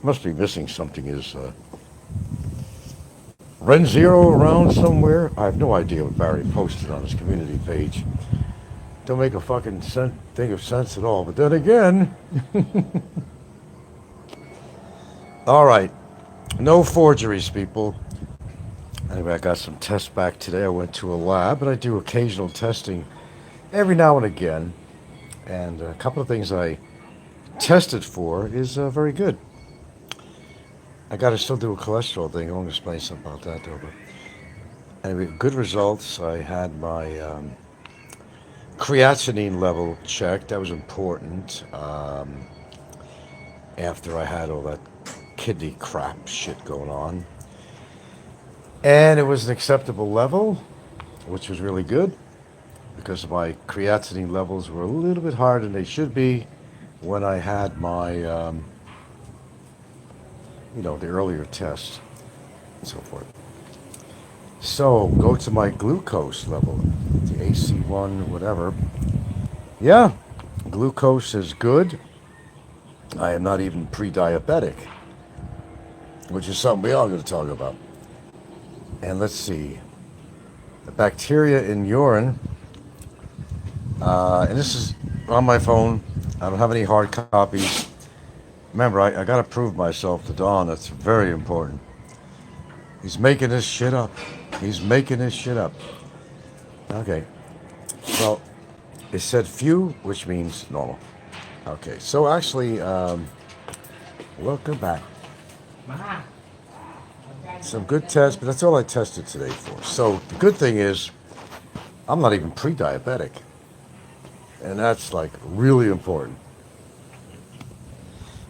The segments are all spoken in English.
Must be missing something. Is Ren Zero around somewhere? I have no idea what Barry posted on his community page. Don't make a fucking thing of sense at all. But then again, all right, no forgeries, people. Anyway, I got some tests back today. I went to a lab, and I do occasional testing every now and again. And a couple of things I tested for is very good. I got to still do a cholesterol thing. I want to explain something about that, though. But anyway, good results. I had my creatinine level checked. That was important. After I had all that kidney crap shit going on. And it was an acceptable level, which was really good because my creatinine levels were a little bit higher than they should be when I had my, the earlier test and so forth. So go to my glucose level, the AC1, whatever. Yeah, glucose is good. I am not even pre-diabetic, which is something we are going to talk about. And let's see, the bacteria in urine, and this is on my phone. I don't have any hard copies. Remember, I got to prove myself to Don. That's very important. He's making this shit up. He's making this shit up. Okay. Well, it said few, which means normal. Okay. So actually, welcome back. Some good tests, but that's all I tested today for. So the good thing is, I'm not even pre-diabetic. And that's like really important.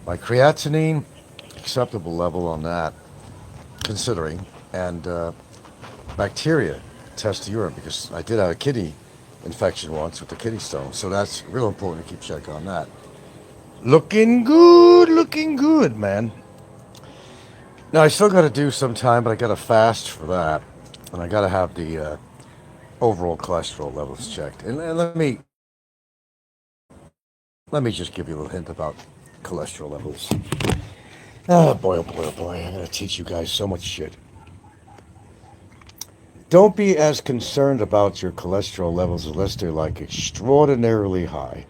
My creatinine, acceptable level on that, considering, and bacteria test the urine because I did have a kidney infection once with the kidney stone, so that's real important to keep check on that. Looking good, man. Now I still got to do some time, but I got to fast for that, and I got to have the overall cholesterol levels checked. And let me just give you a little hint about cholesterol levels. Oh boy, oh boy, oh boy! I'm gonna teach you guys so much shit. Don't be as concerned about your cholesterol levels unless they're like extraordinarily high.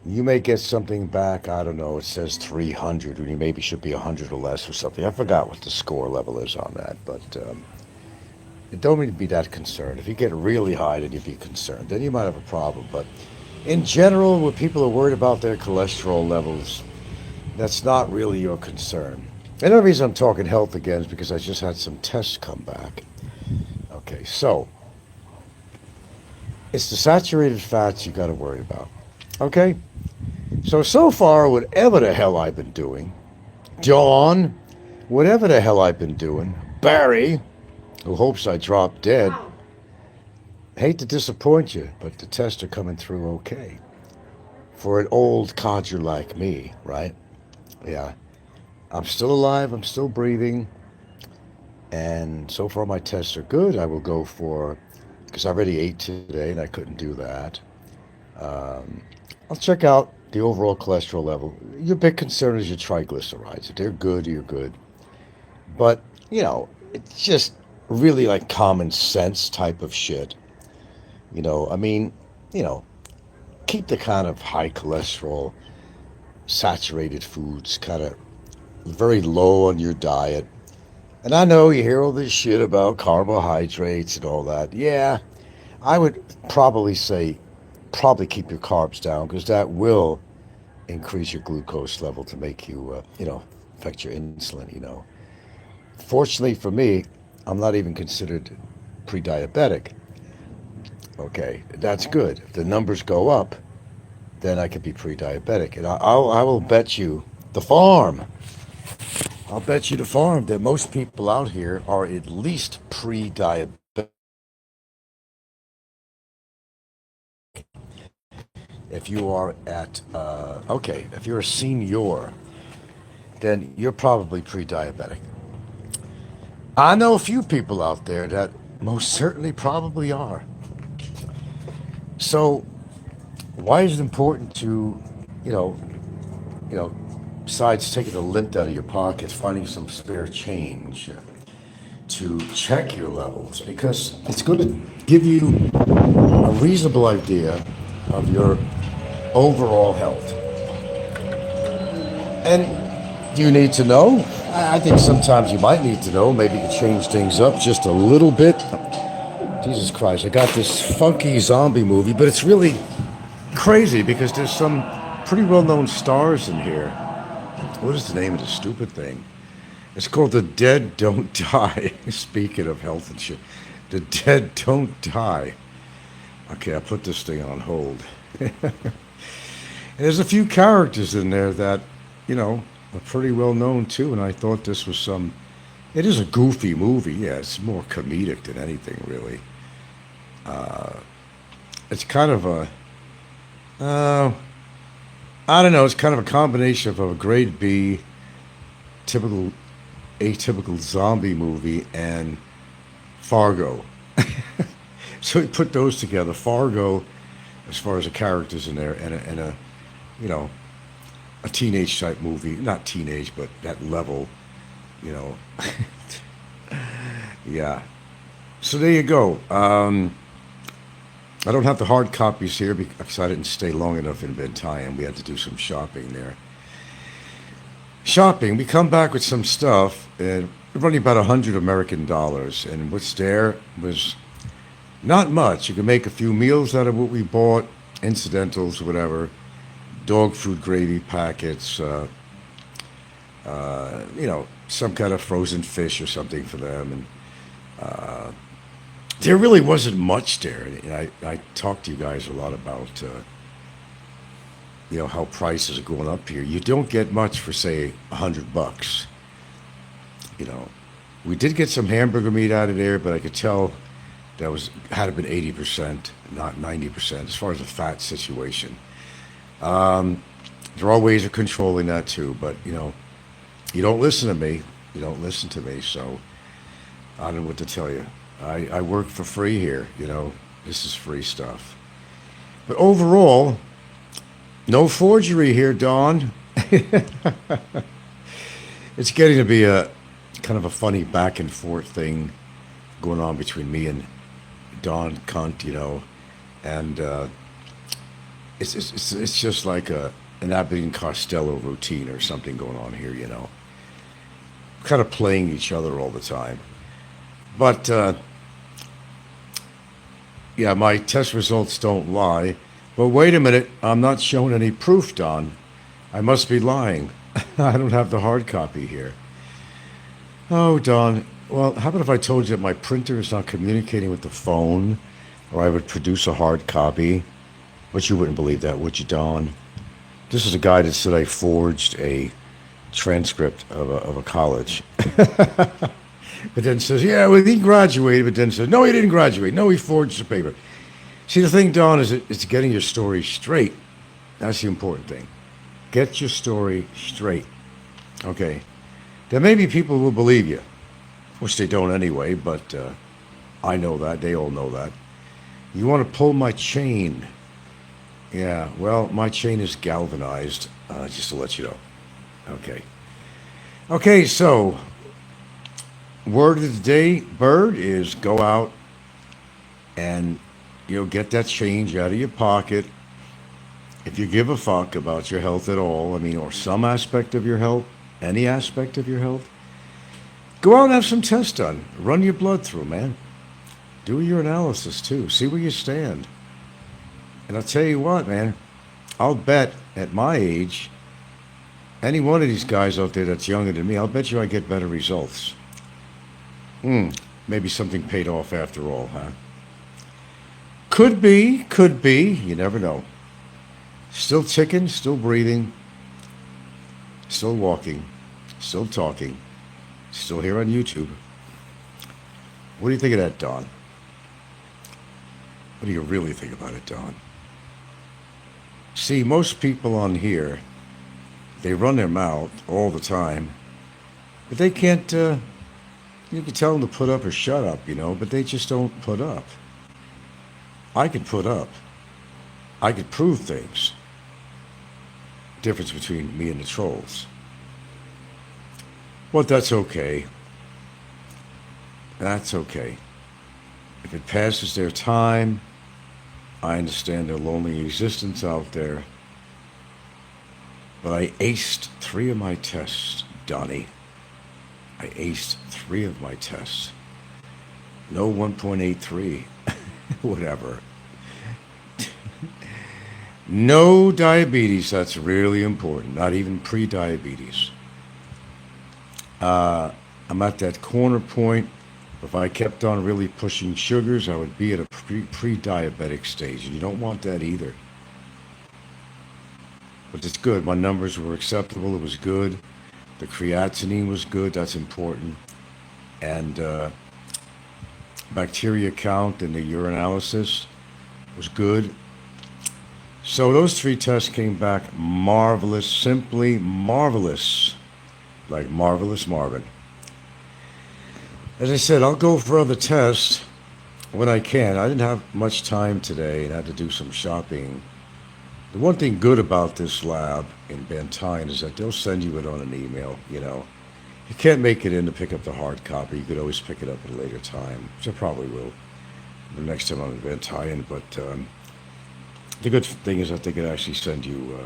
You may get something back, I don't know, it says 300, when you maybe should be 100 or less or something. I forgot what the score level is on that, but don't need to be that concerned. If you get really high, then you'd be concerned. Then you might have a problem. But in general, when people are worried about their cholesterol levels, that's not really your concern. And the reason I'm talking health again is because I just had some tests come back. Okay, so it's the saturated fats you got to worry about. Okay? So far, whatever the hell I've been doing, Dawn, whatever the hell I've been doing, Barry, who hopes I drop dead, hate to disappoint you, but the tests are coming through okay. For an old codger like me, right? Yeah. I'm still alive, I'm still breathing, and so far my tests are good. I will go for, because I already ate today and I couldn't do that. I'll check out the overall cholesterol level. Your big concern is your triglycerides. If they're good, you're good. But, it's just really like common sense type of shit. I mean, keep the kind of high cholesterol, saturated foods kind of very low on your diet. And I know you hear all this shit about carbohydrates and all that. Yeah, I would probably say, keep your carbs down because that will increase your glucose level to make you, affect your insulin. Fortunately for me, I'm not even considered pre-diabetic. Okay, that's good. If the numbers go up, then I could be pre-diabetic. And I will bet you the farm. I'll bet you the farm that most people out here are at least pre-diabetic. If you are if you're a senior, then you're probably pre-diabetic. I know a few people out there that most certainly probably are. So why is it important to, you know, besides taking the lint out of your pocket, finding some spare change to check your levels because it's going to give you a reasonable idea of your overall health. And do you need to know? I think sometimes you might need to know. Maybe you can change things up just a little bit. Jesus Christ, I got this funky zombie movie, but it's really crazy because there's some pretty well-known stars in here. What is the name of the stupid thing? It's called The Dead Don't Die. Speaking of health and shit. The Dead Don't Die. Okay, I put this thing on hold. There's a few characters in there that, are pretty well known too, and I thought this was it is a goofy movie. Yeah, it's more comedic than anything, really. It's kind of I don't know, it's kind of a combination of a grade B, atypical zombie movie and Fargo. So we put those together. Fargo, as far as the characters in there, and a a teenage type movie. Not teenage, but that level, you know. Yeah. So there you go. I don't have the hard copies here because I didn't stay long enough in Mundane. We had to do some shopping there. Shopping. We come back with some stuff, and we're running about $100 American, and what's there was not much. You can make a few meals out of what we bought, incidentals, whatever, dog food gravy packets, some kind of frozen fish or something for them, and there really wasn't much there. And I talked to you guys a lot about, how prices are going up here. You don't get much for, say, $100. We did get some hamburger meat out of there, but I could tell that had to been 80%, not 90%, as far as the fat situation. There are ways of controlling that too, but you don't listen to me. You don't listen to me, so I don't know what to tell you. I work for free here, this is free stuff. But overall, no forgery here, Dawn. It's getting to be a kind of a funny back and forth thing going on between me and Dawn Cunt, and it's just like an Abbott and Costello routine or something going on here, kind of playing each other all the time. But yeah, my test results don't lie. But wait a minute, I'm not showing any proof, Don. I must be lying. I don't have the hard copy here. Oh, Don. Well, how about if I told you that my printer is not communicating with the phone, or I would produce a hard copy? But you wouldn't believe that, would you, Don? This is a guy that said I forged a transcript of a college. But then says, yeah, well, he graduated, but then says, no, he didn't graduate. No, he forged the paper. See, the thing, Don, is it's getting your story straight. That's the important thing. Get your story straight. Okay. There may be people who will believe you, which they don't anyway, but I know that. They all know that. You want to pull my chain. Yeah, well, my chain is galvanized, just to let you know. Okay. Okay, so word of the day, Bird, is go out and get that change out of your pocket. If you give a fuck about your health at all, or some aspect of your health, any aspect of your health, go out and have some tests done. Run your blood through, man. Do your analysis too. See where you stand. And I'll tell you what, man, I'll bet at my age, any one of these guys out there that's younger than me, I'll bet you I get better results. Maybe something paid off after all, huh? Could be. You never know. Still ticking, still breathing, still walking, still talking, still here on YouTube. What do you think of that, Don? What do you really think about it, Don? See, most people on here, they run their mouth all the time, but they can't, you can tell them to put up or shut up, but they just don't put up. I could put up. I could prove things. Difference between me and the trolls. Well, that's okay. That's okay. If it passes their time, I understand their lonely existence out there. But I aced 3 of my tests, Donnie. I aced 3 of my tests. No 1.83. Whatever. No diabetes, that's really important. Not even pre-diabetes. I'm at that corner point. If I kept on really pushing sugars, I would be at a pre-diabetic stage, and you don't want that either. But it's good. My numbers were acceptable. It was good. The creatinine was good. That's important. And bacteria count in the urinalysis was good. So those 3 tests came back marvelous, simply marvelous, like Marvelous Marvin. As I said, I'll go for other tests when I can. I didn't have much time today and had to do some shopping. The one thing good about this lab in Mundane is that they'll send you it on an email, you know. You can't make it in to pick up the hard copy. You could always pick it up at a later time, which I probably will the next time I'm in Mundane. But the good thing is that they could actually send you...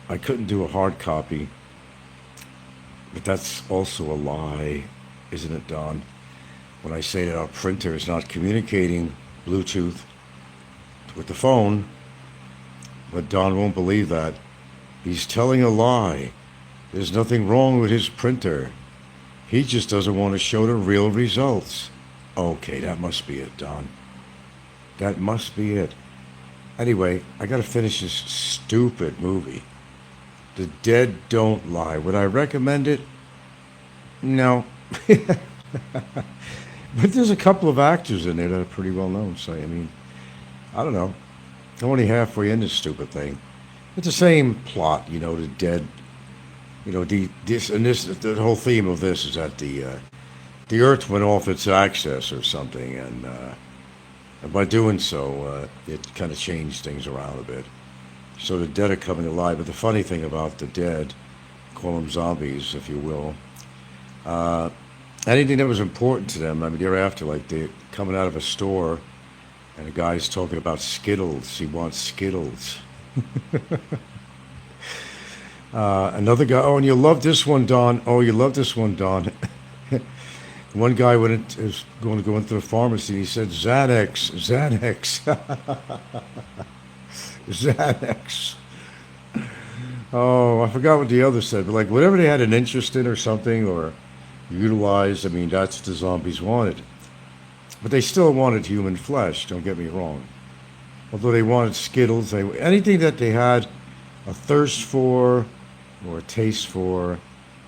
I couldn't do a hard copy, but that's also a lie, isn't it, Don? When I say that our printer is not communicating Bluetooth with the phone, but Don won't believe that. He's telling a lie. There's nothing wrong with his printer. He just doesn't want to show the real results. Okay, that must be it, Don. That must be it. Anyway, I gotta finish this stupid movie. The Dead Don't Lie. Would I recommend it? No. But there's a couple of actors in there that are pretty well known, so I mean, I don't know. I'm only halfway in this stupid thing. It's the same plot, you know, the dead. You know, the whole theme of this is that the Earth went off its axis or something, and by doing so, it kind of changed things around a bit. So the dead are coming alive. But the funny thing about the dead, call them zombies, if you will, anything that was important to them, I mean, they're after, like, they're coming out of a store, and a guy's talking about Skittles. He wants Skittles. Another guy, oh, and you love this one, Don. Oh, you love this one, Don. One guy was going to go into the pharmacy, and he said, Xanax, Xanax. Xanax. Oh, I forgot what the other said, but like whatever they had an interest in or something or utilized, I mean, that's what the zombies wanted. But they still wanted human flesh, don't get me wrong. Although they wanted Skittles, anything that they had a thirst for or a taste for,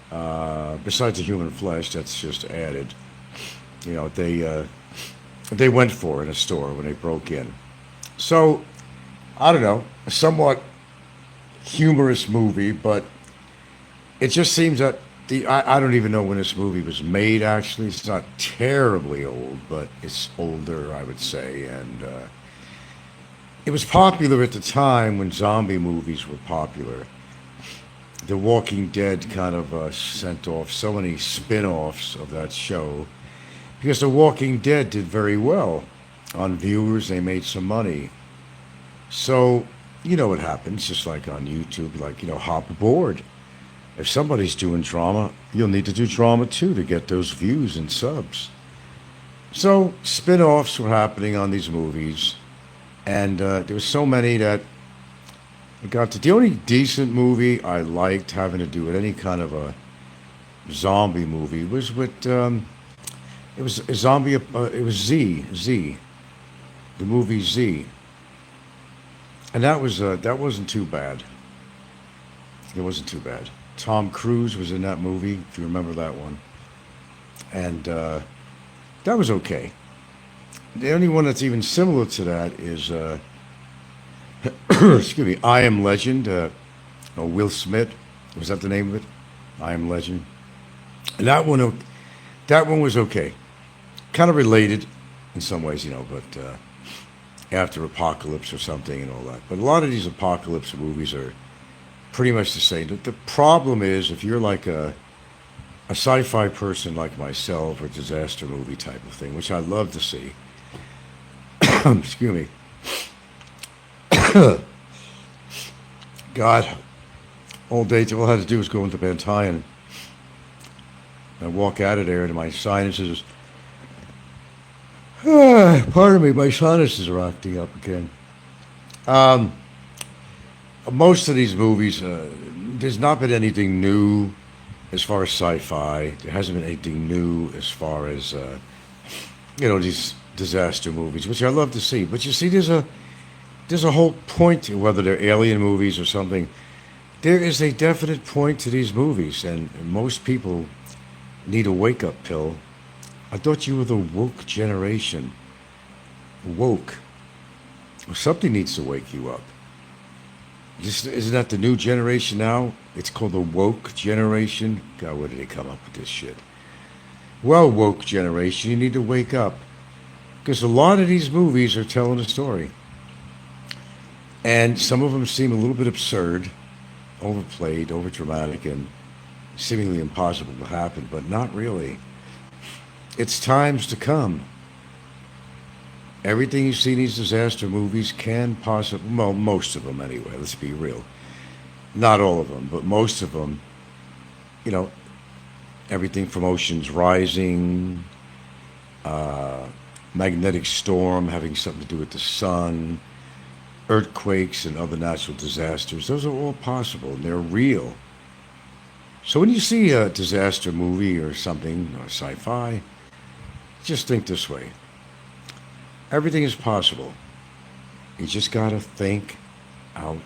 besides the human flesh, that's just added. You know, they went for in a store when they broke in. So, I don't know, a somewhat humorous movie, but it just seems that I don't even know when this movie was made, actually. It's not terribly old, but it's older, I would say. And it was popular at the time when zombie movies were popular. The Walking Dead kind of sent off so many spin-offs of that show because The Walking Dead did very well on viewers. They made some money. So, you know what happens, just like on YouTube, like, you know, hop aboard. If somebody's doing drama, you'll need to do drama too to get those views and subs. So, spin-offs were happening on these movies, and there were so many that I got to. The only decent movie I liked having to do with any kind of a zombie movie was with, it was a zombie, it was Z, the movie Z. And that wasn't too bad. It wasn't too bad. Tom Cruise was in that movie, if you remember that one. And that was okay. The only one that's even similar to that is, excuse me, I Am Legend. Will Smith, was that the name of it? I Am Legend. And that one was okay. Kind of related in some ways, you know, but after apocalypse or something and all that. But a lot of these apocalypse movies are pretty much the same. The problem is if you're like a sci-fi person like myself or disaster movie type of thing, which I love to see. Excuse me. God, all day all I had to do was go into Bantai and I walk out of there and my sinuses, pardon me, my sinuses are acting up again. Um, Most of these movies, there's not been anything new as far as sci-fi. There hasn't been anything new as far as these disaster movies, which I love to see. But you see, there's a whole point to whether they're alien movies or something. There is a definite point to these movies, and most people need a wake-up pill. I thought you were the woke generation. Woke. Well, something needs to wake you up. Isn't that the new generation now? It's called the woke generation. God, where did they come up with this shit? Well, woke generation, you need to wake up. Because a lot of these movies are telling a story. And some of them seem a little bit absurd, overplayed, overdramatic, and seemingly impossible to happen, but not really. It's times to come. Everything you see in these disaster movies can possibly, well, most of them anyway, let's be real. Not all of them, but most of them, you know, everything from oceans rising, magnetic storm having something to do with the sun, earthquakes and other natural disasters, those are all possible and they're real. So when you see a disaster movie or something, or sci-fi, just think this way. Everything is possible. You just gotta think out